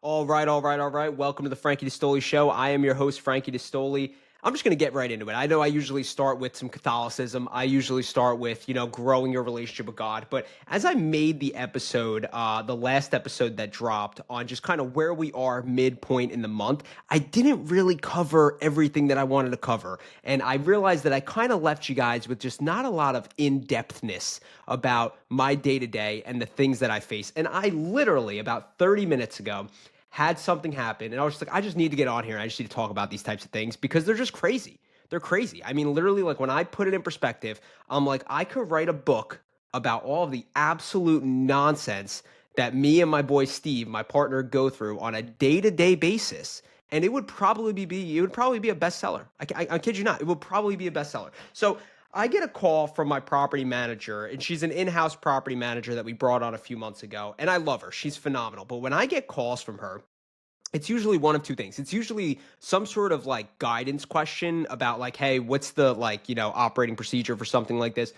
All right, all right, all right. Welcome to the Frankie D'Astoli Show. I am your host, Frankie D'Astoli. I'm just going to get right into it. I know I usually start with some Catholicism. I usually start with, growing your relationship with God. But as I made the episode, the last episode that dropped on just kind of where we are midpoint in the month, I didn't really cover everything that I wanted to cover. And I realized that I kind of left you guys with just not a lot of in-depthness about my day-to-day and the things that I face. And I literally, about 30 minutes ago, had something happen, and I was just like, I just need to get on here. And I just need to talk about these types of things because they're just crazy. They're crazy. I mean, literally, like when I put it in perspective, I'm like, I could write a book about all of the absolute nonsense that me and my boy Steve, my partner, go through on a day-to-day basis. And it would probably be a bestseller. I kid you not. It would probably be a bestseller. So I get a call from my property manager, and she's an in-house property manager that we brought on a few months ago, and I love her. She's phenomenal. But when I get calls from her, it's usually one of two things. It's usually some sort of like guidance question about like, hey, what's the like, operating procedure for something like this?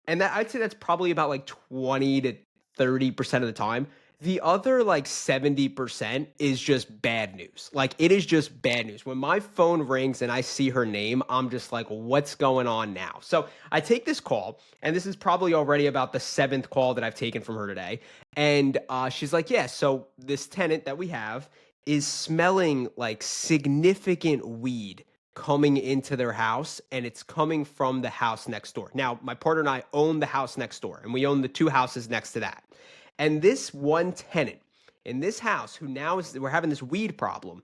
And that I'd say that's probably about like 20 to 30% of the time. The other like 70% is just bad news. Like it is just bad news. When my phone rings and I see her name, I'm just like, what's going on now? So I take this call, and this is probably already about the seventh call that I've taken from her today. And she's like, yeah, so this tenant that we have is smelling like significant weed coming into their house, and it's coming from the house next door. Now, my partner and I own the house next door, and we own the two houses next to that. And this one tenant in this house, who now is, we're having this weed problem,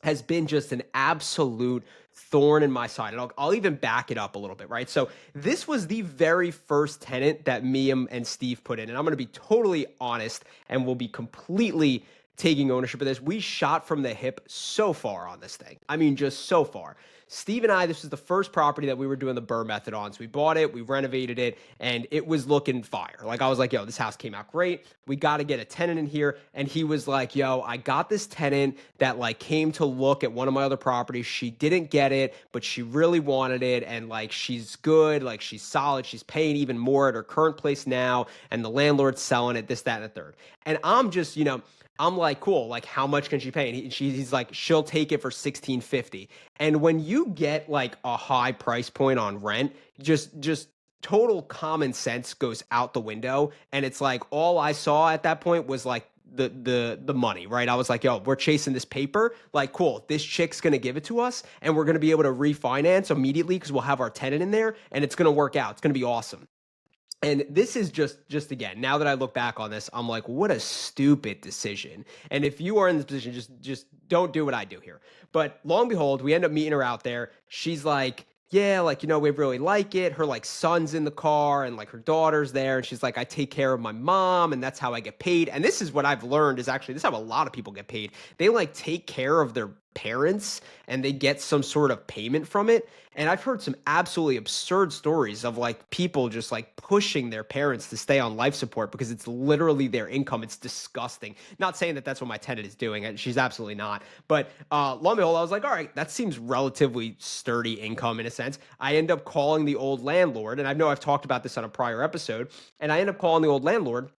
has been just an absolute thorn in my side. And I'll even back it up a little bit, right? So this was the very first tenant that me and Steve put in. And I'm going to be totally honest, and we'll be completely taking ownership of this. We shot from the hip so far on this thing. I mean, just so far. Steve and I, this was the first property that we were doing the Burr method on. So we bought it, we renovated it, and it was looking fire. Like I was like, yo, this house came out great. We got to get a tenant in here. And he was like, yo, I got this tenant that like came to look at one of my other properties. She didn't get it, but she really wanted it. And like, she's good, like she's solid. She's paying even more at her current place now. And the landlord's selling it, this, that, and the third. And I'm just, I'm like, cool. Like, how much can she pay? And he's like, she'll take it for 1650. And when you get like a high price point on rent, just total common sense goes out the window. And it's like all I saw at that point was like the money, right? I was like, yo, we're chasing this paper. Like, cool. This chick's gonna give it to us, and we're gonna be able to refinance immediately because we'll have our tenant in there, and it's gonna work out. It's gonna be awesome. And this is just again, now that I look back on this, I'm like, what a stupid decision. And if you are in this position, just don't do what I do here. But long and behold, we end up meeting her out there. She's like, yeah, like, we really like it. Her like son's in the car, and like her daughter's there. And she's like, I take care of my mom, and that's how I get paid. And this is what I've learned is actually this is how a lot of people get paid. They like take care of their parents, and they get some sort of payment from it. And I've heard some absolutely absurd stories of like people just like pushing their parents to stay on life support because it's literally their income. It's disgusting. Not saying that that's what my tenant is doing. And she's absolutely not. But lo and behold, I was like, all right, that seems relatively sturdy income in a sense. I end up calling the old landlord, and I know I've talked about this on a prior episode, and I end up calling the old landlord.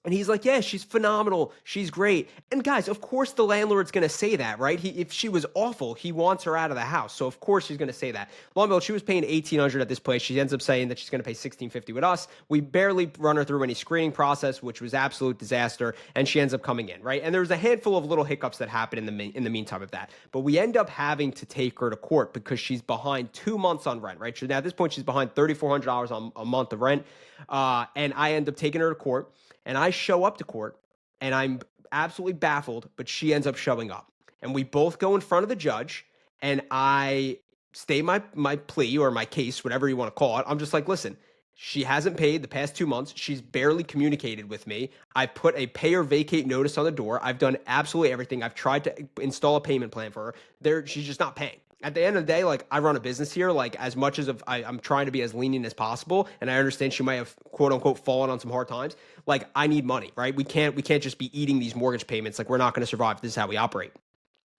And he's like, yeah, she's phenomenal. She's great. And guys, of course the landlord's going to say that, right? If she was awful, he wants her out of the house. So of course she's going to say that. Lo and behold, she was paying 1,800 at this place. She ends up saying that she's going to pay 1,650 with us. We barely run her through any screening process, which was absolute disaster. And she ends up coming in, right? And there was a handful of little hiccups that happened in the meantime of that. But we end up having to take her to court because she's behind 2 months on rent, right? So now at this point, she's behind $3,400 on a month of rent. And I end up taking her to court. And I show up to court, and I'm absolutely baffled, but she ends up showing up. And we both go in front of the judge, and I state my plea or my case, whatever you want to call it. I'm just like, listen, she hasn't paid the past 2 months. She's barely communicated with me. I put a pay or vacate notice on the door. I've done absolutely everything. I've tried to install a payment plan for her. She's just not paying. At the end of the day, like I run a business here, like as much as I'm trying to be as lenient as possible, and I understand she might have quote unquote fallen on some hard times. Like I need money, right? We can't just be eating these mortgage payments. Like we're not going to survive. This is how we operate.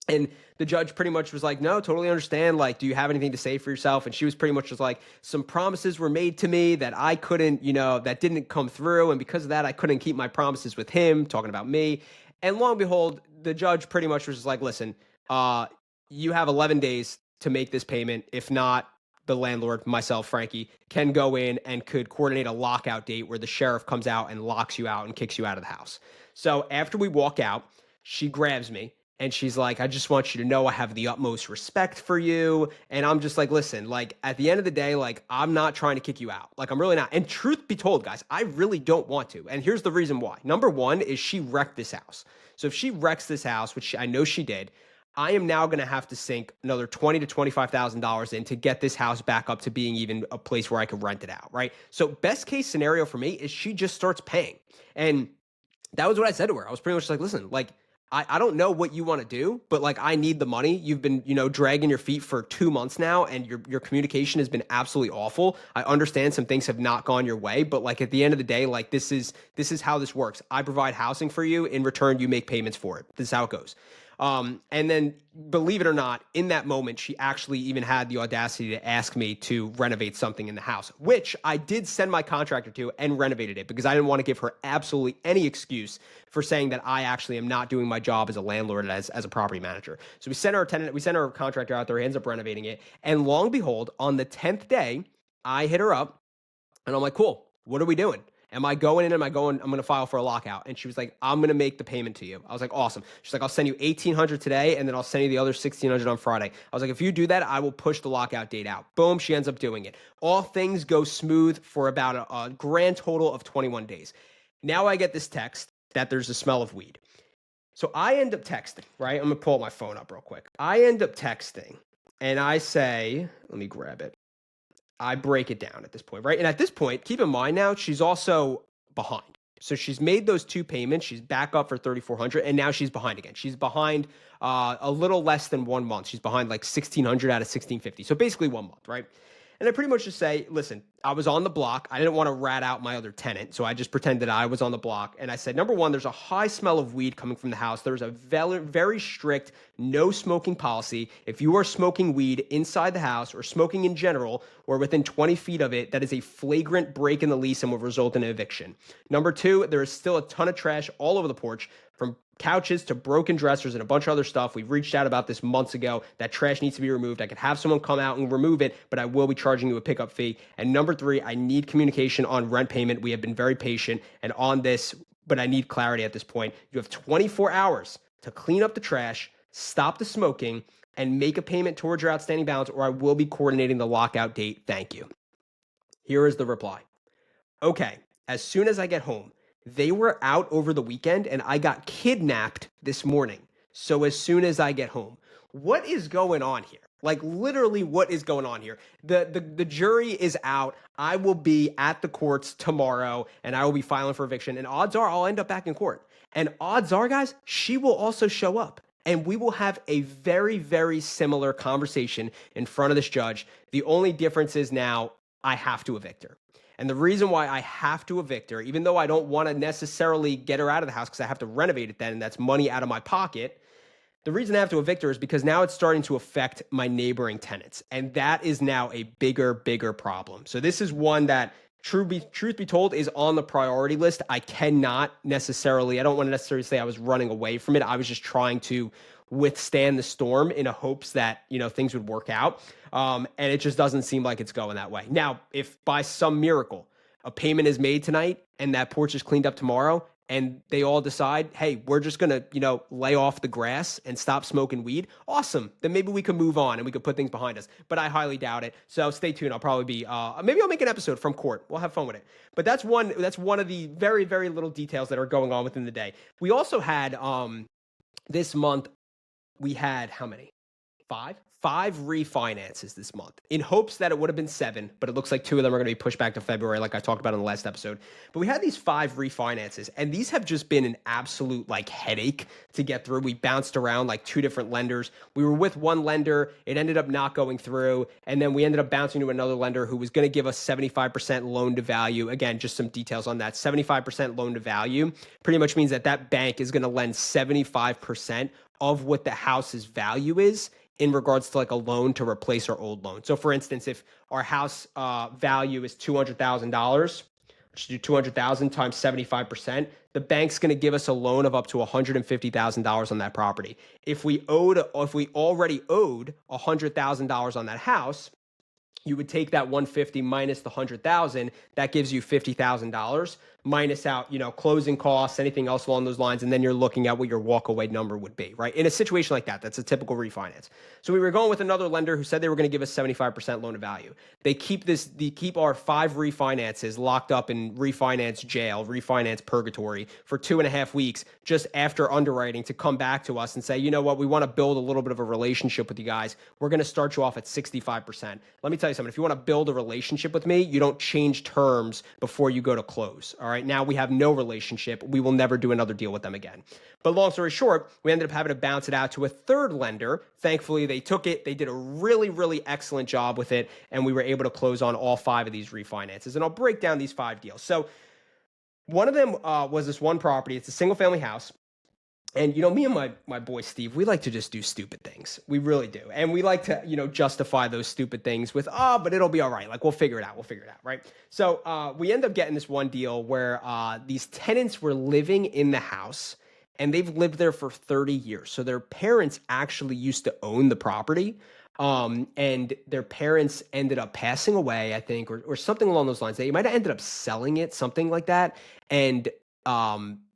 And the judge pretty much was like, no, totally understand. Like, do you have anything to say for yourself? And she was pretty much just like, some promises were made to me that I couldn't, that didn't come through. And because of that, I couldn't keep my promises with him, talking about me. And lo and behold, the judge pretty much was just like, listen, uh, you have 11 days to make this payment. If not, the landlord, myself, Frankie, can go in and could coordinate a lockout date where the sheriff comes out and locks you out and kicks you out of the house. So after we walk out, she grabs me and she's like, I just want you to know I have the utmost respect for you. And I'm just like, listen, like at the end of the day, like I'm not trying to kick you out. Like I'm really not. And truth be told, guys, I really don't want to. And here's the reason why. Number one is she wrecked this house. So if she wrecks this house, which I know she did, I am now going to have to sink another $20,000 to $25,000 in to get this house back up to being even a place where I could rent it out, right? So best case scenario for me is she just starts paying. And that was what I said to her. I was pretty much like, listen, like, I don't know what you want to do, but like, I need the money. You've been, dragging your feet for 2 months now, and your communication has been absolutely awful. I understand some things have not gone your way, but like at the end of the day, like this is how this works. I provide housing for you. In return, you make payments for it. This is how it goes. And then, believe it or not, in that moment, she actually even had the audacity to ask me to renovate something in the house, which I did send my contractor to and renovated it because I didn't want to give her absolutely any excuse for saying that I actually am not doing my job as a landlord, as a property manager. So we sent our contractor out there, he ends up renovating it. And long and behold, on the 10th day, I hit her up and I'm like, cool, what are we doing? Am I going in? I'm going to file for a lockout. And she was like, I'm going to make the payment to you. I was like, awesome. She's like, I'll send you $1,800 today, and then I'll send you the other $1,600 on Friday. I was like, if you do that, I will push the lockout date out. Boom. She ends up doing it. All things go smooth for about a grand total of 21 days. Now I get this text that there's a smell of weed. So I end up texting, right? I'm going to pull my phone up real quick. I end up texting and I say, let me grab it. I break it down at this point, right? And at this point, keep in mind now, she's also behind. So she's made those two payments. She's back up for 3,400, and now she's behind again. She's behind a little less than 1 month. She's behind like 1,600 out of 1,650. So basically 1 month, right? And I pretty much just say, listen, I was on the block. I didn't want to rat out my other tenant, so I just pretended I was on the block. And I said, number one, there's a high smell of weed coming from the house. There's a very, very strict no smoking policy. If you are smoking weed inside the house or smoking in general or within 20 feet of it, that is a flagrant break in the lease and will result in an eviction. Number two, there is still a ton of trash all over the porch, from couches to broken dressers and a bunch of other stuff. We've reached out about this months ago. That trash needs to be removed. I could have someone come out and remove it, but I will be charging you a pickup fee. And number three, I need communication on rent payment. We have been very patient and on this, but I need clarity at this point. You have 24 hours to clean up the trash, stop the smoking, and make a payment towards your outstanding balance, or I will be coordinating the lockout date. Thank you. Here is the reply. Okay, as soon as I get home. They were out over the weekend and I got kidnapped this morning. So as soon as I get home, what is going on here? Like literally what is going on here? The jury is out. I will be at the courts tomorrow and I will be filing for eviction, and odds are I'll end up back in court. And odds are, guys, she will also show up. And we will have a very, very similar conversation in front of this judge. The only difference is now I have to evict her. And the reason why I have to evict her, even though I don't want to necessarily get her out of the house because I have to renovate it then, and that's money out of my pocket, the reason I have to evict her is because now it's starting to affect my neighboring tenants. And that is now a bigger, bigger problem. So this is one that, truth be told, is on the priority list. I don't want to necessarily say I was running away from it. I was just trying to withstand the storm in a hopes that, things would work out. And it just doesn't seem like it's going that way. Now, if by some miracle a payment is made tonight and that porch is cleaned up tomorrow and they all decide, hey, we're just going to, lay off the grass and stop smoking weed, awesome. Then maybe we can move on and we could put things behind us. But I highly doubt it. So stay tuned. I'll probably be, maybe I'll make an episode from court. We'll have fun with it. But that's one of the very, very little details that are going on within the day. We also had, this month, we had how many? Five refinances this month, in hopes that it would have been 7, but it looks like 2 of them are going to be pushed back to February, like I talked about in the last episode. But we had these 5 refinances, and these have just been an absolute headache to get through. We bounced around 2 different lenders. We were with one lender, it ended up not going through, and then we ended up bouncing to another lender who was going to give us 75% loan to value. Again, just some details on that. 75% loan to value pretty much means that bank is going to lend 75% of what the house's value is in regards to a loan to replace our old loan. So for instance, if our house value is $200,000, just do 200,000 times 75%, the bank's going to give us a loan of up to $150,000 on that property. If we already owed $100,000 on that house, you would take that 150 minus the 100,000, that gives you $50,000, minus out, closing costs, anything else along those lines, and then you're looking at what your walkaway number would be, right? In a situation like that, that's a typical refinance. So we were going with another lender who said they were going to give us 75% loan to value. They keep our 5 refinances locked up in refinance jail, refinance purgatory for 2.5 weeks, just after underwriting, to come back to us and say, you know what, we want to build a little bit of a relationship with you guys. We're going to start you off at 65%. Let me tell you something. If you want to build a relationship with me, you don't change terms before you go to close. All right. Now we have no relationship. We will never do another deal with them again. But long story short, we ended up having to bounce it out to a third lender. Thankfully, they took it. They did a really, really excellent job with it. And we were able to close on all 5 of these refinances. And I'll break down these 5 deals. So one of them was this one property. It's a single family house. And, me and my boy Steve, we like to just do stupid things. We really do. And we like to, justify those stupid things with, but it'll be all right. Like, we'll figure it out. Right? So we end up getting this one deal where these tenants were living in the house, and they've lived there for 30 years. So their parents actually used to own the property. And their parents ended up passing away, I think, or something along those lines. They might have ended up selling it, something like that. And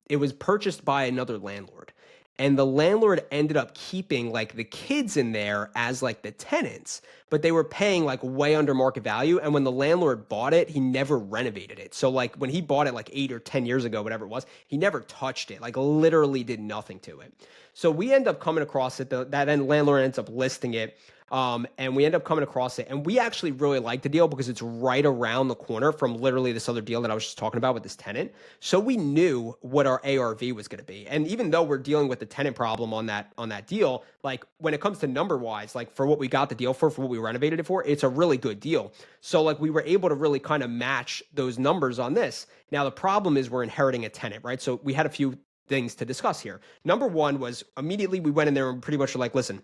it was purchased by another landlord. And the landlord ended up keeping like the kids in there as like the tenants, but they were paying like way under market value. And when the landlord bought it, he never renovated it. So like when he bought it like 8 or 10 years ago, whatever it was, he never touched it, like literally did nothing to it. So we end up coming across it, that then landlord ends up listing it. And we end up coming across it, and we actually really like the deal because it's right around the corner from literally this other deal that I was just talking about with this tenant. So we knew what our ARV was going to be. And even though we're dealing with the tenant problem on that deal, like when it comes to number wise, like for what we got the deal for what we renovated it for, it's a really good deal. So like we were able to really kind of match those numbers on this. Now the problem is we're inheriting a tenant, right? So we had a few things to discuss here. Number one was immediately we went in there and pretty much were like, listen,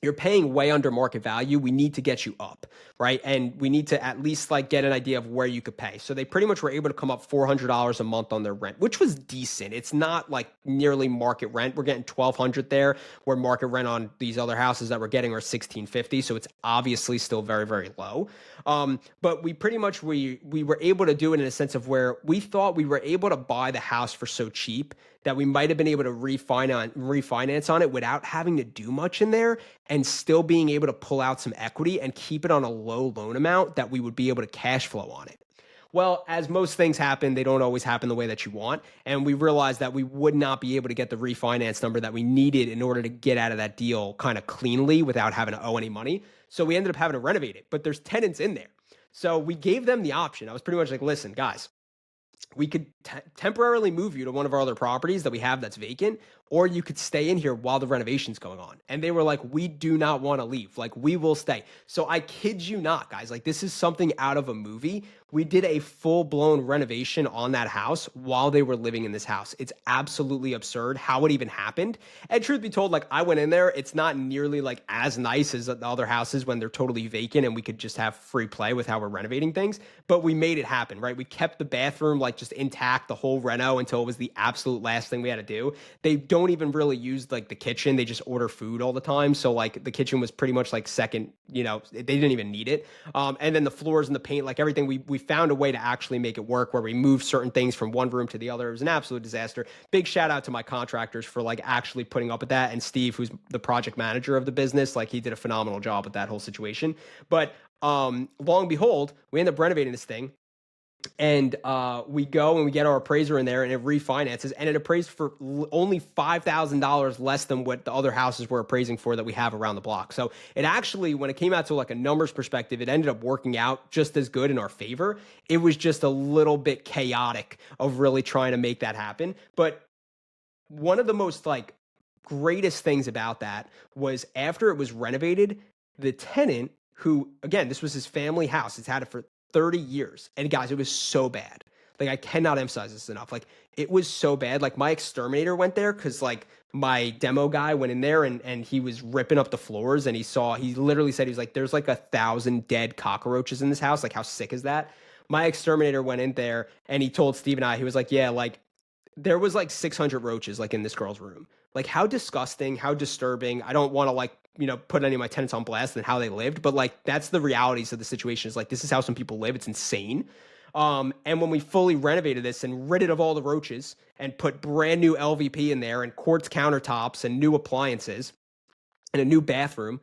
you're paying way under market value. We need to get you up, right? And we need to at least like get an idea of where you could pay. So they pretty much were able to come up $400 a month on their rent, which was decent. It's not like nearly market rent. We're getting $1,200 there, where market rent on these other houses that we're getting are $1,650. So it's obviously still very, very low. But we pretty much, we were able to do it in a sense of where we thought we were able to buy the house for so cheap that we might have been able to refinance on it without having to do much in there, and still being able to pull out some equity and keep it on a low loan amount that we would be able to cash flow on it. Well, as most things happen, they don't always happen the way that you want. And we realized that we would not be able to get the refinance number that we needed in order to get out of that deal kind of cleanly without having to owe any money. So we ended up having to renovate it, but there's tenants in there. So we gave them the option. I was pretty much like, listen, guys, we could temporarily move you to one of our other properties that we have that's vacant, or you could stay in here while the renovation's going on. And they were like, we do not want to leave. Like, we will stay. So I kid you not, guys, like this is something out of a movie. We did a full-blown renovation on that house while they were living in this house. It's absolutely absurd how it even happened. And truth be told, like I went in there, it's not nearly like as nice as the other houses when they're totally vacant and we could just have free play with how we're renovating things. But we made it happen, right? We kept the bathroom like just intact, the whole reno, until it was the absolute last thing we had to do. They don't even really use like the kitchen. They just order food all the time. So like the kitchen was pretty much like second, they didn't even need it. And then the floors and the paint, like everything, we found a way to actually make it work where we moved certain things from one room to the other. It was an absolute disaster. Big shout out to my contractors for like actually putting up with that. And Steve, who's the project manager of the business, like he did a phenomenal job with that whole situation. But long and behold, we end up renovating this thing. And we go and we get our appraiser in there, and it refinances, and it appraised for only $5,000 less than what the other houses were appraising for that we have around the block. So it actually, when it came out to like a numbers perspective, it ended up working out just as good in our favor. It was just a little bit chaotic of really trying to make that happen. But one of the most like greatest things about that was after it was renovated, the tenant, who, again, this was his family house, it's had it for 30 years. And guys, it was so bad. Like, I cannot emphasize this enough. Like, it was so bad. Like, my exterminator went there because like my demo guy went in there and he was ripping up the floors, and he literally said, he was like, there's like 1,000 dead cockroaches in this house. Like, how sick is that? My exterminator went in there and he told Steve and I, he was like, yeah, like there was like 600 roaches like in this girl's room. Like how disgusting, how disturbing. I don't want to like, put any of my tenants on blast and how they lived, but like that's the realities of the situation is like this is how some people live. It's insane. And when we fully renovated this and rid it of all the roaches and put brand new LVP in there and quartz countertops and new appliances and a new bathroom,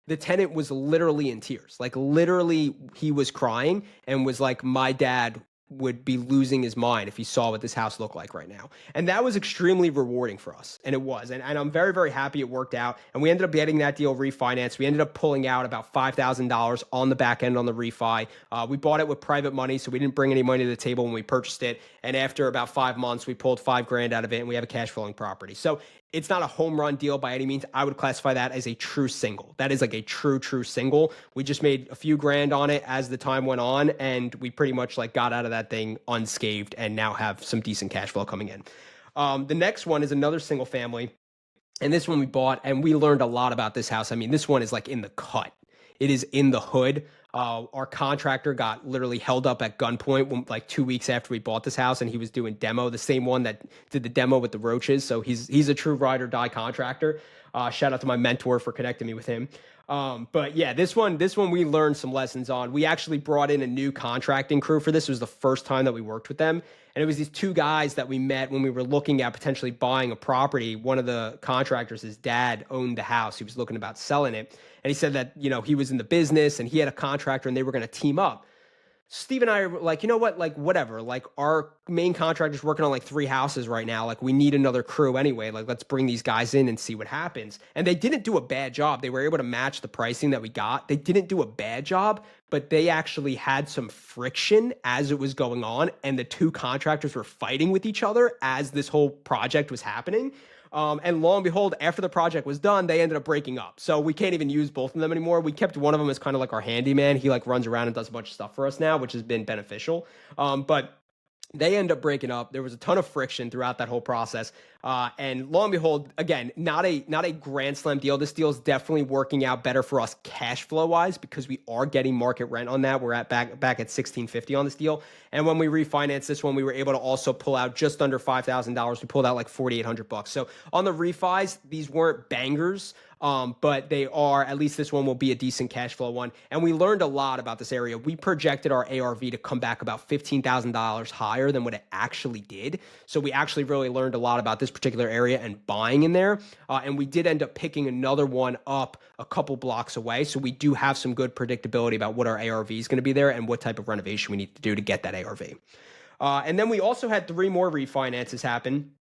the tenant was literally in tears. Like literally he was crying and was like, my dad would be losing his mind if he saw what this house looked like right now. And that was extremely rewarding for us. And it was. And I'm very, very happy it worked out. And we ended up getting that deal refinanced. We ended up pulling out about $5,000 on the back end on the refi. We bought it with private money, so we didn't bring any money to the table when we purchased it. And after about 5 months, we pulled $5,000 out of it and we have a cash flowing property. So it's not a home run deal by any means. I would classify that as a true single. That is like a true single. We just made a few grand on it as the time went on, and we pretty much like got out of that thing unscathed and now have some decent cash flow coming in. The next one is another single family, and this one we bought, and we learned a lot about this house. I mean, this one is like in the cut. It is in the hood. Our contractor got literally held up at gunpoint like 2 weeks after we bought this house, and he was doing demo, the same one that did the demo with the roaches. So he's a true ride or die contractor. Shout out to my mentor for connecting me with him. But yeah, this one we learned some lessons on. We actually brought in a new contracting crew for this. It was the first time that we worked with them. And it was these two guys that we met when we were looking at potentially buying a property. One of the contractors, his dad owned the house. He was looking about selling it. And he said that, he was in the business and he had a contractor and they were going to team up. Steve and I are like, you know what, like whatever, like our main contractor's working on like 3 houses right now. Like we need another crew anyway. Like let's bring these guys in and see what happens. And they didn't do a bad job. They were able to match the pricing that we got. They didn't do a bad job, but they actually had some friction as it was going on. And the two contractors were fighting with each other as this whole project was happening. And lo and behold, after the project was done, they ended up breaking up. So we can't even use both of them anymore. We kept one of them as kind of like our handyman. He like runs around and does a bunch of stuff for us now, which has been beneficial. But they end up breaking up. There was a ton of friction throughout that whole process. And lo and behold, again, not a grand slam deal. This deal is definitely working out better for us cash flow wise because we are getting market rent on that. We're at back at $1,650 on this deal. And when we refinanced this one, we were able to also pull out just under $5,000. We pulled out like $4,800. So on the refis, these weren't bangers. But they are, at least this one will be a decent cash flow one. And we learned a lot about this area. We projected our ARV to come back about $15,000 higher than what it actually did. So we actually really learned a lot about this particular area and buying in there. And we did end up picking another one up a couple blocks away. So we do have some good predictability about what our ARV is going to be there and what type of renovation we need to do to get that ARV. And then we also had 3 more refinances happen.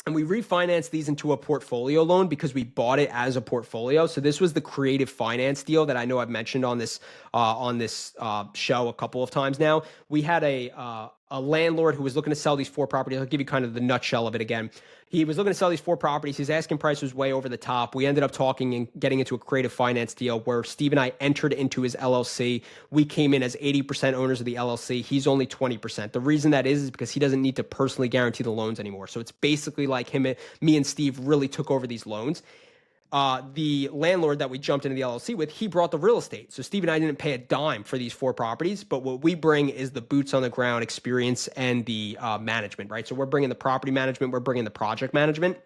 And we refinanced these into a portfolio loan because we bought it as a portfolio. So this was the creative finance deal that I know I've mentioned on this show a couple of times now. We had a landlord who was looking to sell these 4 properties. I'll give you kind of the nutshell of it again. He was looking to sell these 4 properties. His asking price was way over the top. We ended up talking and getting into a creative finance deal where Steve and I entered into his LLC. We came in as 80% owners of the LLC. He's only 20%. The reason that is because he doesn't need to personally guarantee the loans anymore. So it's basically like me and Steve really took over these loans. The landlord that we jumped into the LLC with, he brought the real estate. So Steve and I didn't pay a dime for these 4 properties, but what we bring is the boots on the ground experience and the management, right? So we're bringing the property management, we're bringing the project management.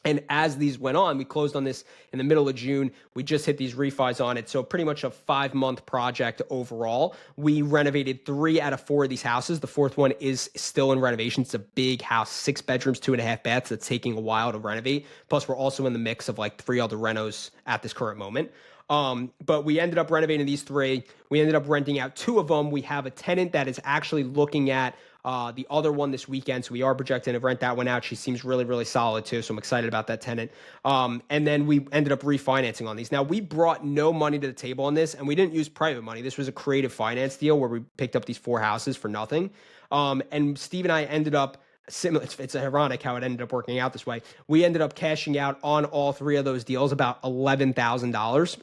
And as these went on, we closed on this in the middle of June. We just hit these refis on it. So pretty much a 5-month project overall. We renovated 3 out of 4 of these houses. The 4th one is still in renovation. It's a big house, 6 bedrooms, 2.5 baths. That's taking a while to renovate. Plus, we're also in the mix of like 3 other renos at this current moment. But we ended up renovating these 3. We ended up renting out 2 of them. We have a tenant that is actually looking at the other one this weekend. So we are projecting to rent that one out. She seems really, really solid too. So I'm excited about that tenant. And then we ended up refinancing on these. Now we brought no money to the table on this and we didn't use private money. This was a creative finance deal where we picked up these 4 houses for nothing. And Steve and I ended up similar. It's ironic how it ended up working out this way. We ended up cashing out on all 3 of those deals about $11,000.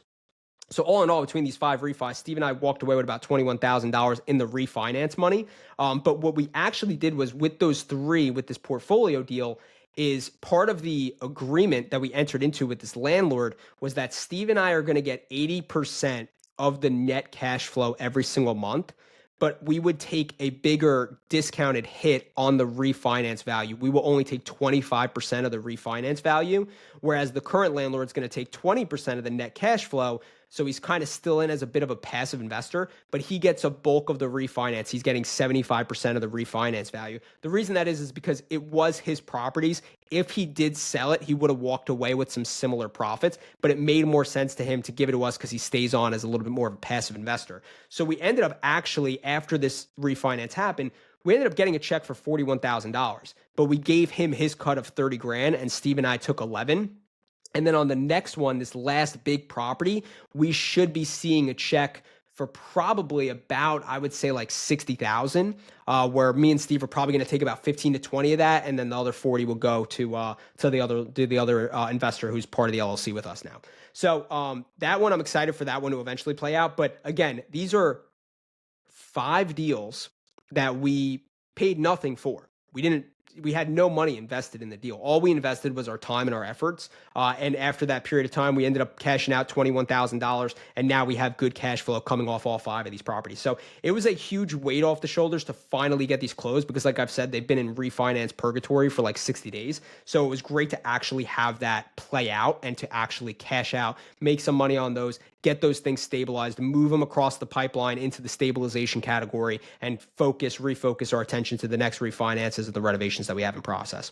So all in all, between these 5 refis, Steve and I walked away with about $21,000 in the refinance money. But what we actually did was with those 3, with this portfolio deal, is part of the agreement that we entered into with this landlord was that Steve and I are going to get 80% of the net cash flow every single month. but we would take a bigger discounted hit on the refinance value. We will only take 25% of the refinance value, whereas the current landlord's going to take 20% of the net cash flow. So he's kind of still in as a bit of a passive investor, but he gets a bulk of the refinance. He's getting 75% of the refinance value. The reason that is because it was his properties. If he did sell it, he would have walked away with some similar profits, but it made more sense to him to give it to us because he stays on as a little bit more of a passive investor. So we ended up actually, after this refinance happened, we ended up getting a check for $41,000, but we gave him his cut of 30 grand and Steve and I took 11. And then on the next one, this last big property, we should be seeing a check for probably about, I would say like 60,000, where me and Steve are probably going to take about 15 to 20 of that. And then the other 40 will go to the other investor who's part of the LLC with us now. So that one, I'm excited for that one to eventually play out. But again, these are 5 deals that we paid nothing for. We had no money invested in the deal. All we invested was our time and our efforts. And after that period of time, we ended up cashing out $21,000. And now we have good cash flow coming off all 5 of these properties. So it was a huge weight off the shoulders to finally get these closed because like I've said, they've been in refinance purgatory for like 60 days. So it was great to actually have that play out and to actually cash out, make some money on those, get those things stabilized, move them across the pipeline into the stabilization category and refocus our attention to the next refinances of the renovations that we have in process.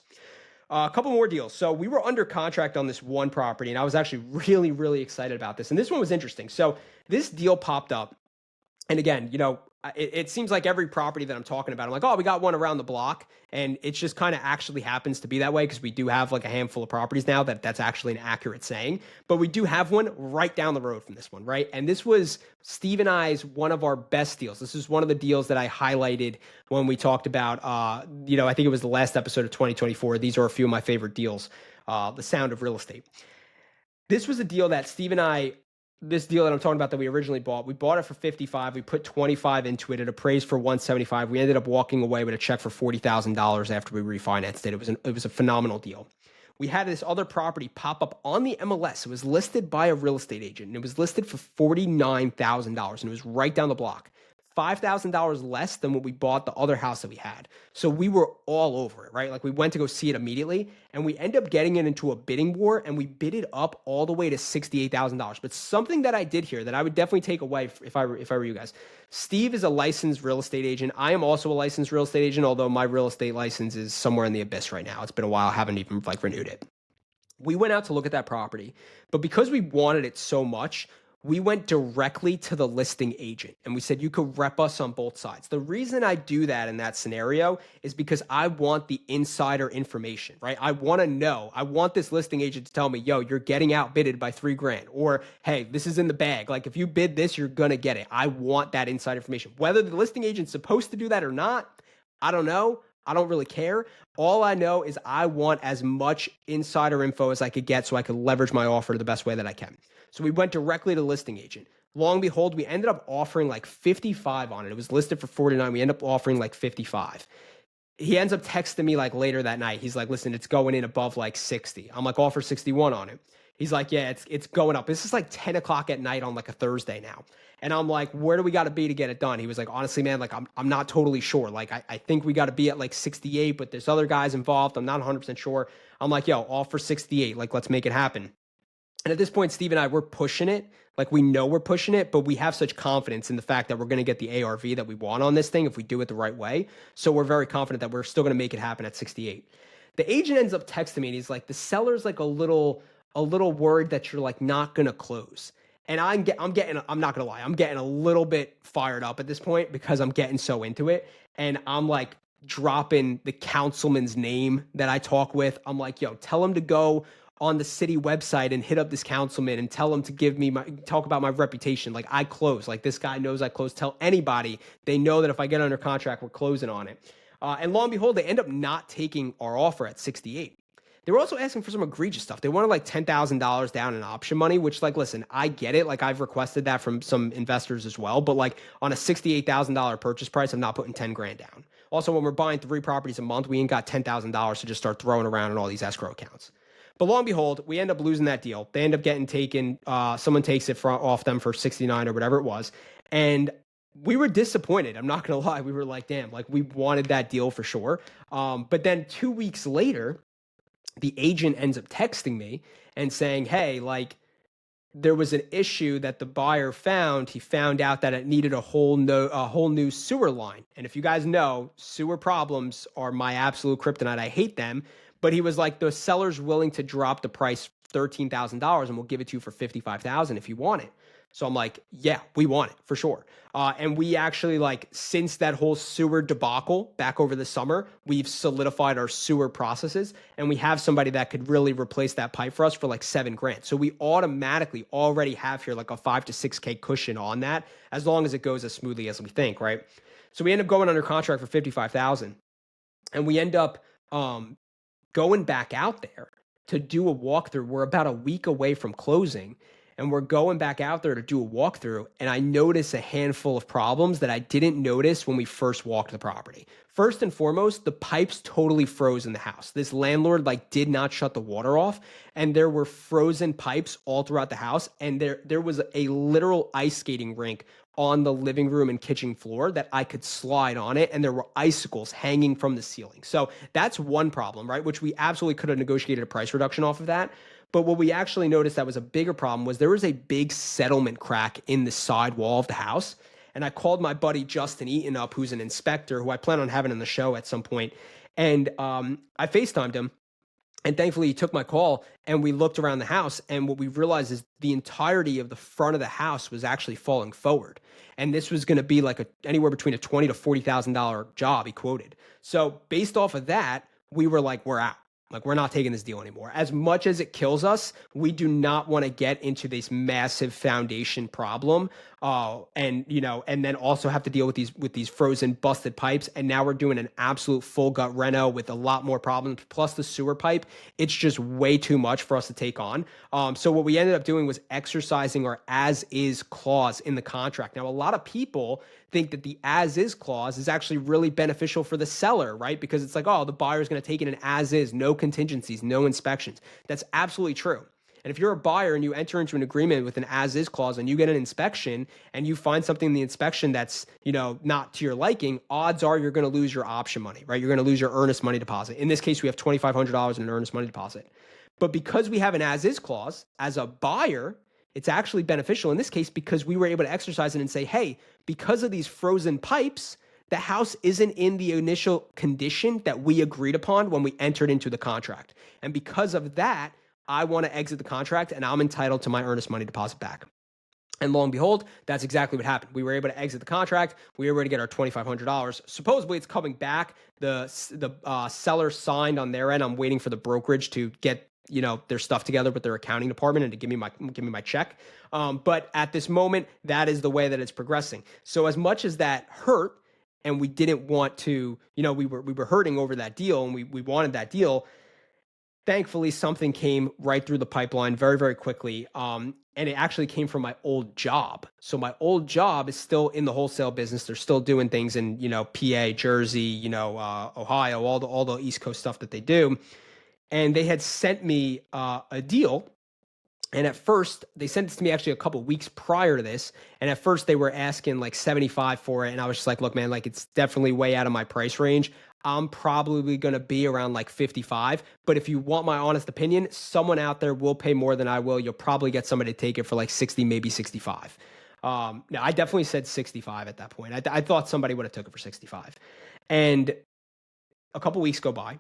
A couple more deals. So we were under contract on this one property and I was actually really, really excited about this. And this one was interesting. So this deal popped up. And again, it seems like every property that I'm talking about, I'm like, oh, we got one around the block. And it just kind of actually happens to be that way because we do have like a handful of properties now that's actually an accurate saying. But we do have one right down the road from this one, right? And this was Steve and I's one of our best deals. This is one of the deals that I highlighted when we talked about, I think it was the last episode of 2024. These are a few of my favorite deals, the sound of real estate. This was a deal that Steve and I, this deal that I'm talking about that we originally bought, we bought it for 55. We put 25 into it. It appraised for 175. We ended up walking away with a check for $40,000 after we refinanced it. It was a phenomenal deal. We had this other property pop up on the MLS. It was listed by a real estate agent and it was listed for $49,000 and it was right down the block. $5,000 less than what we bought the other house that we had. So we were all over it, right? Like we went to go see it immediately and we end up getting it into a bidding war and we bid it up all the way to $68,000. But something that I did here that I would definitely take away if I were you guys. Steve is a licensed real estate agent. I am also a licensed real estate agent, although my real estate license is somewhere in the abyss right now. It's been a while. I haven't even renewed it. We went out to look at that property, but because we wanted it so much, we went directly to the listing agent and we said, you could rep us on both sides. The reason I do that in that scenario is because I want the insider information, right? I want to know, I want this listing agent to tell me, yo, you're getting outbidded by $3,000 or, hey, this is in the bag. Like if you bid this, you're going to get it. I want that inside information. Whether the listing agent's supposed to do that or not, I don't know. I don't really care. All I know is I want as much insider info as I could get so I could leverage my offer the best way that I can. So we went directly to the listing agent. Long and behold, we ended up offering like 55 on it. It was listed for 49. We ended up offering like 55. He ends up texting me like later that night. He's like, listen, it's going in above like 60. I'm like, offer 61 on it. He's like, yeah, it's going up. This is like 10 o'clock at night on like a Thursday now. And I'm like, where do we got to be to get it done? He was like, honestly, man, like I'm not totally sure. Like I think we got to be at like 68, but there's other guys involved. I'm not 100% sure. I'm like, yo, offer 68. Like, let's make it happen. And at this point, Steve and I, we're pushing it. Like we know we're pushing it, but we have such confidence in the fact that we're going to get the ARV that we want on this thing if we do it the right way. So we're very confident that we're still going to make it happen at 68. The agent ends up texting me and he's like, the seller's like a little worried that you're like not going to close. And I'm not going to lie, I'm getting a little bit fired up at this point because I'm getting so into it. And I'm like dropping the councilman's name that I talk with. I'm like, yo, tell him to go on the city website and hit up this councilman and tell him to talk about my reputation. Like I close, like this guy knows I close. Tell anybody, they know that if I get under contract, we're closing on it. And lo and behold, they end up not taking our offer at 68. They were also asking for some egregious stuff. They wanted like $10,000 down in option money, which like, listen, I get it. Like I've requested that from some investors as well, but like on a $68,000 purchase price, I'm not putting 10 grand down. Also, when we're buying 3 properties a month, we ain't got $10,000 to just start throwing around in all these escrow accounts. But lo and behold, we end up losing that deal. They end up getting taken. Someone takes it off them for 69 or whatever it was. And we were disappointed. I'm not going to lie. We were like, damn, like we wanted that deal for sure. But then 2 weeks later, the agent ends up texting me and saying, hey, like, there was an issue that the buyer found. He found out that it needed a whole new sewer line. And if you guys know, sewer problems are my absolute kryptonite. I hate them. But he was like, the seller's willing to drop the price $13,000 and we'll give it to you for $55,000 if you want it. So I'm like, yeah, we want it for sure. And we actually, like, since that whole sewer debacle back over the summer, we've solidified our sewer processes and we have somebody that could really replace that pipe for us for like $7,000. So we automatically already have here like a 5 to 6K cushion on that, as long as it goes as smoothly as we think, right? So we end up going under contract for $55,000 and we end up going back out there to do a walkthrough. We're about a week away from closing. And we're going back out there to do a walkthrough, and I notice a handful of problems that I didn't notice when we first walked the property. First and foremost, the pipes totally froze in the house. This landlord like did not shut the water off, and there were frozen pipes all throughout the house, and there was a literal ice skating rink on the living room and kitchen floor that I could slide on it, and there were icicles hanging from the ceiling. So that's one problem, right? Which we absolutely could have negotiated a price reduction off of that. But what we actually noticed that was a bigger problem was there was a big settlement crack in the side wall of the house. And I called my buddy Justin Eaton up, who's an inspector, who I plan on having on the show at some point. And I FaceTimed him. And thankfully, he took my call and we looked around the house. And what we realized is the entirety of the front of the house was actually falling forward. And this was going to be like anywhere between a $20,000 to $40,000 job, he quoted. So based off of that, we were like, we're out. Like, we're not taking this deal anymore. As much as it kills us, we do not want to get into this massive foundation problem, and then also have to deal with these frozen, busted pipes. And now we're doing an absolute full gut reno with a lot more problems, plus the sewer pipe. It's just way too much for us to take on. So what we ended up doing was exercising our as-is clause in the contract. Now, a lot of people think that the as-is clause is actually really beneficial for the seller, right? Because it's like, oh, the buyer's going to take it in as-is, no contingencies, no inspections. That's absolutely true. And if you're a buyer and you enter into an agreement with an as-is clause and you get an inspection and you find something in the inspection that's, not to your liking, odds are you're going to lose your option money, right? You're going to lose your earnest money deposit. In this case, we have $2,500 in an earnest money deposit. But because we have an as-is clause, as a buyer, it's actually beneficial in this case because we were able to exercise it and say, hey, because of these frozen pipes, the house isn't in the initial condition that we agreed upon when we entered into the contract. And because of that, I want to exit the contract and I'm entitled to my earnest money deposit back. And lo and behold, that's exactly what happened. We were able to exit the contract. We were able to get our $2,500. Supposedly, it's coming back. The seller signed on their end. I'm waiting for the brokerage to get their stuff together with their accounting department and to give me my check. But at this moment, that is the way that it's progressing. So as much as that hurt, and we didn't want to, we were hurting over that deal, and we wanted that deal. Thankfully, something came right through the pipeline very, very quickly. And it actually came from my old job. So my old job is still in the wholesale business. They're still doing things in, PA, Jersey, Ohio, all the East Coast stuff that they do. And they had sent me a deal. And at first, they sent this to me actually a couple weeks prior to this. And at first, they were asking like 75 for it. And I was just like, look, man, like it's definitely way out of my price range. I'm probably going to be around like 55. But if you want my honest opinion, someone out there will pay more than I will. You'll probably get somebody to take it for like 60, maybe 65. Now, I definitely said 65 at that point. I thought somebody would have took it for 65. And a couple weeks go by.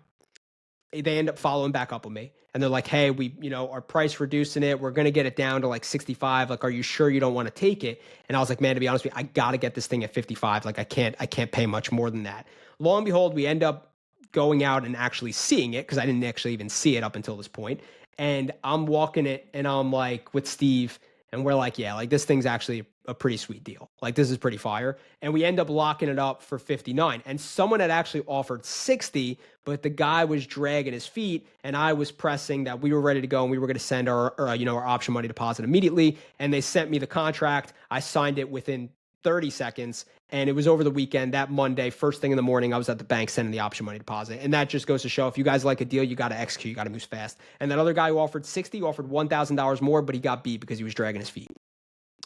They end up following back up with me and they're like, hey, we, our price reducing it. We're going to get it down to like 65. Like, are you sure you don't want to take it? And I was like, man, to be honest with you, I got to get this thing at 55. Like I can't pay much more than that. Lo and behold, we end up going out and actually seeing it because I didn't actually even see it up until this point. And I'm walking it and I'm like with Steve and we're like, yeah, like this thing's actually a pretty sweet deal. Like this is pretty fire. And we end up locking it up for 59. And someone had actually offered 60, but the guy was dragging his feet and I was pressing that we were ready to go and we were going to send our option money deposit immediately. And they sent me the contract. I signed it within 30 seconds. And it was over the weekend. That Monday, first thing in the morning, I was at the bank sending the option money deposit. And that just goes to show if you guys like a deal, you got to execute, you got to move fast. And that other guy who offered 60 offered $1,000 more, but he got beat because he was dragging his feet.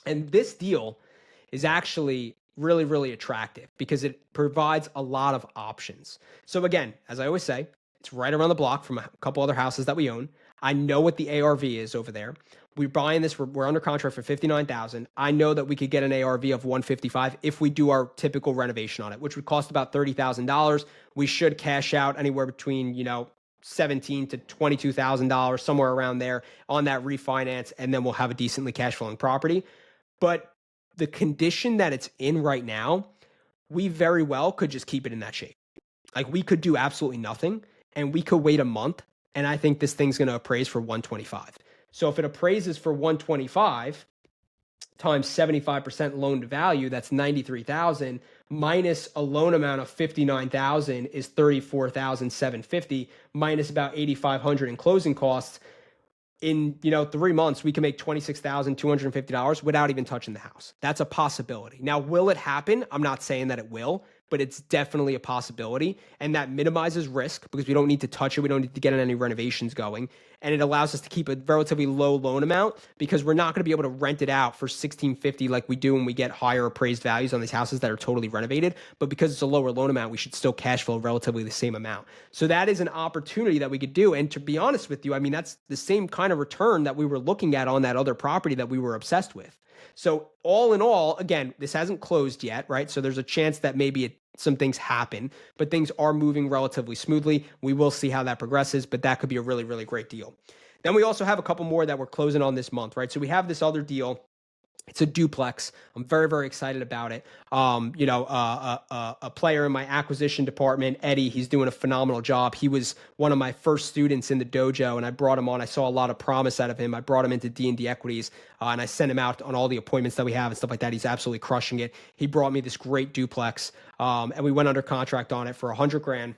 And this deal is actually really, really attractive because it provides a lot of options. So again, as I always say, it's right around the block from a couple other houses that we own. I know what the ARV is over there. We're buying this. We're under contract for 59,000. I know that we could get an ARV of 155 if we do our typical renovation on it, which would cost about $30,000. We should cash out anywhere between, $17,000 to $22,000, somewhere around there on that refinance, and then we'll have a decently cash flowing property. But the condition that it's in right now, we very well could just keep it in that shape. Like we could do absolutely nothing and we could wait a month. And I think this thing's going to appraise for 125. So if it appraises for 125 times 75% loan to value, that's 93,000 minus a loan amount of 59,000 is 34,750 minus about 8,500 in closing costs. In 3 months, we can make $26,250 without even touching the house. That's a possibility. Now, will it happen? I'm not saying that it will, but it's definitely a possibility. And that minimizes risk because we don't need to touch it. We don't need to get any renovations going. And it allows us to keep a relatively low loan amount because we're not going to be able to rent it out for $1,650 like we do when we get higher appraised values on these houses that are totally renovated. But because it's a lower loan amount, we should still cash flow relatively the same amount. So that is an opportunity that we could do. And to be honest with you, I mean, that's the same kind of return that we were looking at on that other property that we were obsessed with. So all in all, again, this hasn't closed yet, right? So there's a chance that maybe some things happen, but things are moving relatively smoothly. We will see how that progresses, but that could be a really, really great deal. Then we also have a couple more that we're closing on this month, right? So we have this other deal. It's a duplex. I'm very, very excited about it. A player in my acquisition department, Eddie, he's doing a phenomenal job. He was one of my first students in the dojo, and I brought him on. I saw a lot of promise out of him. I brought him into D&D Equities, and I sent him out on all the appointments that we have and stuff like that. He's absolutely crushing it. He brought me this great duplex, and we went under contract on it for $100,000.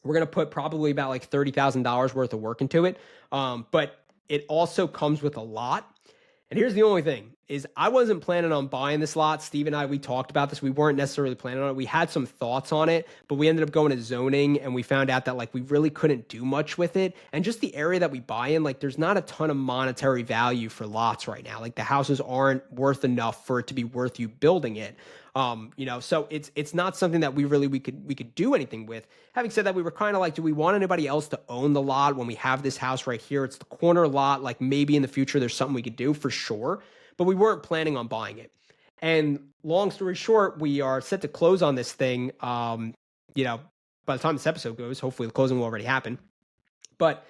We're going to put probably about like $30,000 worth of work into it, but it also comes with a lot. And here's the only thing is I wasn't planning on buying this lot. Steve and I, we talked about this. We weren't necessarily planning on it. We had some thoughts on it, but we ended up going to zoning and we found out that like we really couldn't do much with it. And just the area that we buy in, like there's not a ton of monetary value for lots right now. Like the houses aren't worth enough for it to be worth you building it. So it's not something that we could do anything with. Having said that, we were kind of like, do we want anybody else to own the lot when we have this house right here? It's the corner lot. Like maybe in the future, there's something we could do for sure, but we weren't planning on buying it. And long story short, we are set to close on this thing. By the time this episode goes, hopefully the closing will already happen. But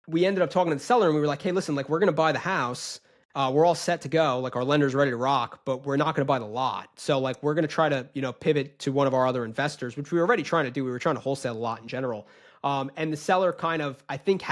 we ended up talking to the seller and we were like, hey, listen, like we're going to buy the house. We're all set to go. Like our lender's ready to rock, but we're not going to buy the lot. So like, we're going to try to, pivot to one of our other investors, which we were already trying to do. We were trying to wholesale a lot in general. And the seller kind of, I think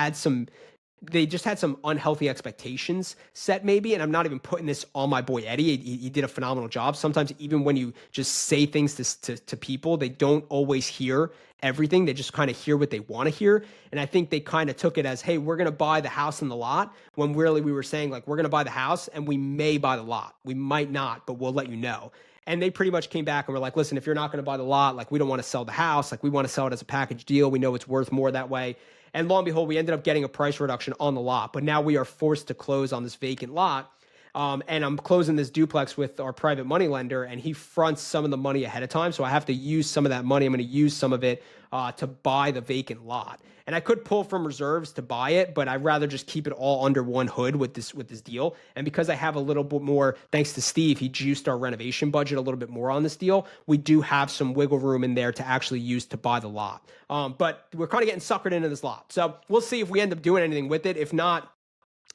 they just had some unhealthy expectations set maybe. And I'm not even putting this on my boy, Eddie. He did a phenomenal job. Sometimes even when you just say things to people, they don't always hear everything. They just kind of hear what they want to hear. And I think they kind of took it as, hey, we're going to buy the house and the lot, when really we were saying like, we're going to buy the house and we may buy the lot. We might not, but we'll let you know. And they pretty much came back and were like, listen, if you're not going to buy the lot, like we don't want to sell the house. Like we want to sell it as a package deal. We know it's worth more that way. And lo and behold, we ended up getting a price reduction on the lot, but now we are forced to close on this vacant lot. And I'm closing this duplex with our private money lender, and he fronts some of the money ahead of time. So I have to use some of that money. I'm going to use some of it to buy the vacant lot. And I could pull from reserves to buy it, but I'd rather just keep it all under one hood with this deal. And because I have a little bit more, thanks to Steve, he juiced our renovation budget a little bit more on this deal. We do have some wiggle room in there to actually use to buy the lot. But we're kind of getting suckered into this lot. So we'll see if we end up doing anything with it. If not,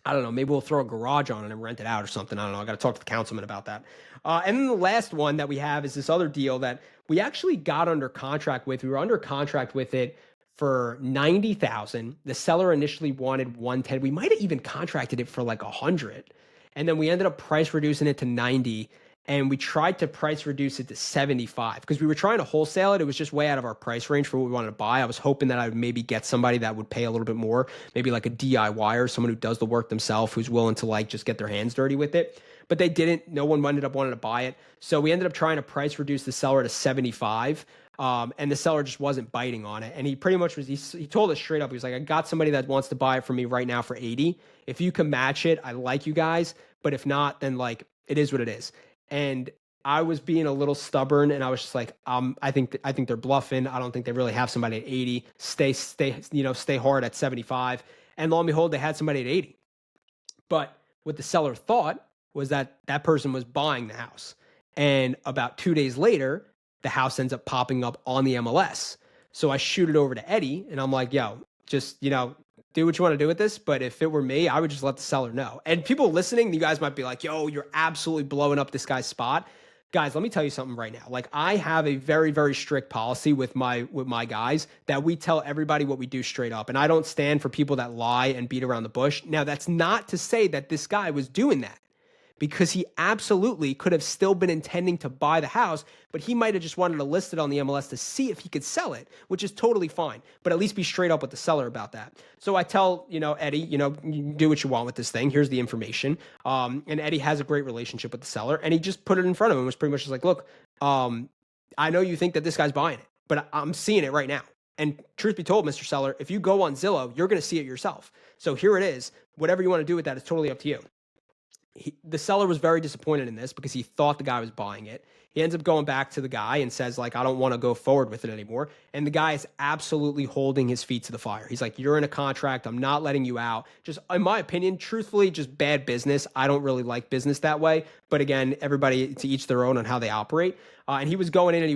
I don't know, maybe we'll throw a garage on it and rent it out or something. I don't know. I got to talk to the councilman about that. And then the last one that we have is this other deal that we actually got under contract with. We were under contract with it for $90,000. The seller initially wanted $110,000. We might have even contracted it for like $100,000. And then we ended up price reducing it to $90,000. And we tried to price reduce it to $75,000 because we were trying to wholesale it. It was just way out of our price range for what we wanted to buy. I was hoping that I would maybe get somebody that would pay a little bit more, maybe like a DIYer, someone who does the work themselves, who's willing to like just get their hands dirty with it. But they didn't. No one ended up wanting to buy it. So we ended up trying to price reduce the seller to $75,000. And the seller just wasn't biting on it. And he pretty much was, he told us straight up, he was like, I got somebody that wants to buy it from me right now for $80,000. If you can match it, I like you guys. But if not, then like, it is what it is. And I was being a little stubborn, and I was just like, I think they're bluffing. I don't think they really have somebody at 80. Stay hard at 75. And lo and behold, they had somebody at 80. But what the seller thought was that that person was buying the house. And about 2 days later, the house ends up popping up on the MLS. So I shoot it over to Eddie, and I'm like, yo, just, do what you want to do with this. But if it were me, I would just let the seller know. And people listening, you guys might be like, yo, you're absolutely blowing up this guy's spot. Guys, let me tell you something right now. Like, I have a very, very strict policy with my guys that we tell everybody what we do straight up. And I don't stand for people that lie and beat around the bush. Now, that's not to say that this guy was doing that, because he absolutely could have still been intending to buy the house, but he might have just wanted to list it on the MLS to see if he could sell it, which is totally fine. But at least be straight up with the seller about that. So I tell, Eddie, you do what you want with this thing. Here's the information. And Eddie has a great relationship with the seller, and he just put it in front of him. It was pretty much just like, look, I know you think that this guy's buying it, but I'm seeing it right now. And truth be told, Mr. Seller, if you go on Zillow, you're going to see it yourself. So here it is. Whatever you want to do with that is totally up to you. The seller was very disappointed in this because he thought the guy was buying it. He ends up going back to the guy and says, like, I don't want to go forward with it anymore. And the guy is absolutely holding his feet to the fire. He's like, you're in a contract. I'm not letting you out. Just, in my opinion, truthfully, just bad business. I don't really like business that way. But again, everybody to each their own on how they operate. And he was going in and he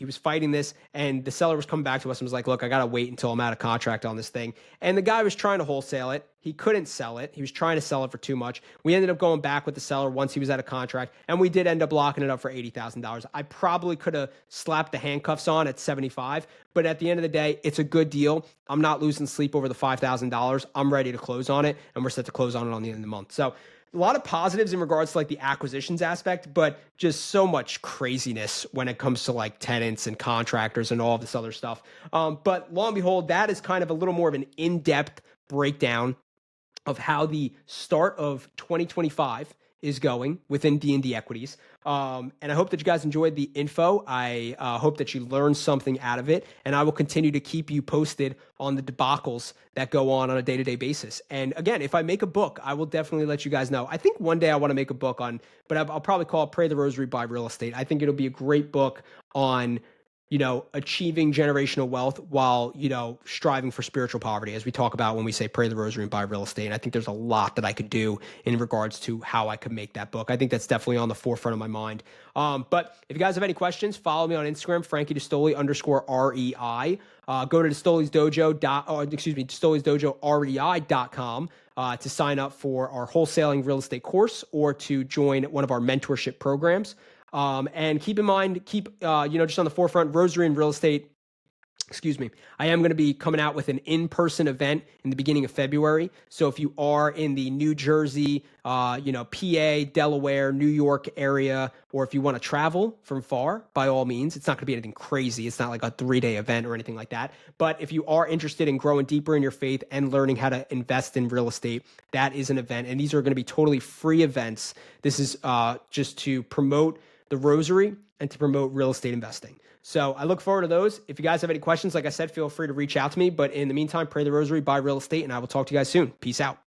was fighting this. And the seller was coming back to us and was like, look, I got to wait until I'm out of contract on this thing. And the guy was trying to wholesale it. He couldn't sell it. He was trying to sell it for too much. We ended up going back with the seller once he was out of contract, and we did end up locking it up for $80,000. I probably could have slapped the handcuffs on at 75, but at the end of the day, it's a good deal. I'm not losing sleep over the $5,000. I'm ready to close on it, and we're set to close on it on the end of the month. So a lot of positives in regards to like the acquisitions aspect, but just so much craziness when it comes to like tenants and contractors and all of this other stuff. But lo and behold, that is kind of a little more of an in-depth breakdown of how the start of 2025 is going within D&D Equities. And I hope that you guys enjoyed the info. I hope that you learned something out of it. And I will continue to keep you posted on the debacles that go on a day-to-day basis. And again, if I make a book, I will definitely let you guys know. I think one day I want to make a book on, but I'll probably call it Pray the Rosary, Buy Real Estate. I think it'll be a great book on achieving generational wealth while, striving for spiritual poverty, as we talk about when we say pray the rosary and buy real estate. And I think there's a lot that I could do in regards to how I could make that book. I think that's definitely on the forefront of my mind. But if you guys have any questions, follow me on Instagram, Frankie D'Astoli _REI. Go to Dastoli'sDojo.com to sign up for our wholesaling real estate course or to join one of our mentorship programs. And keep in mind, just on the forefront, Rosary and Real Estate, I am going to be coming out with an in-person event in the beginning of February. So if you are in the New Jersey, PA, Delaware, New York area, or if you want to travel from far, by all means, it's not going to be anything crazy. It's not like a 3-day event or anything like that. But if you are interested in growing deeper in your faith and learning how to invest in real estate, that is an event. And these are going to be totally free events. This is just to promote the rosary and to promote real estate investing. So I look forward to those. If you guys have any questions, like I said, feel free to reach out to me. But in the meantime, pray the rosary, buy real estate, and I will talk to you guys soon. Peace out.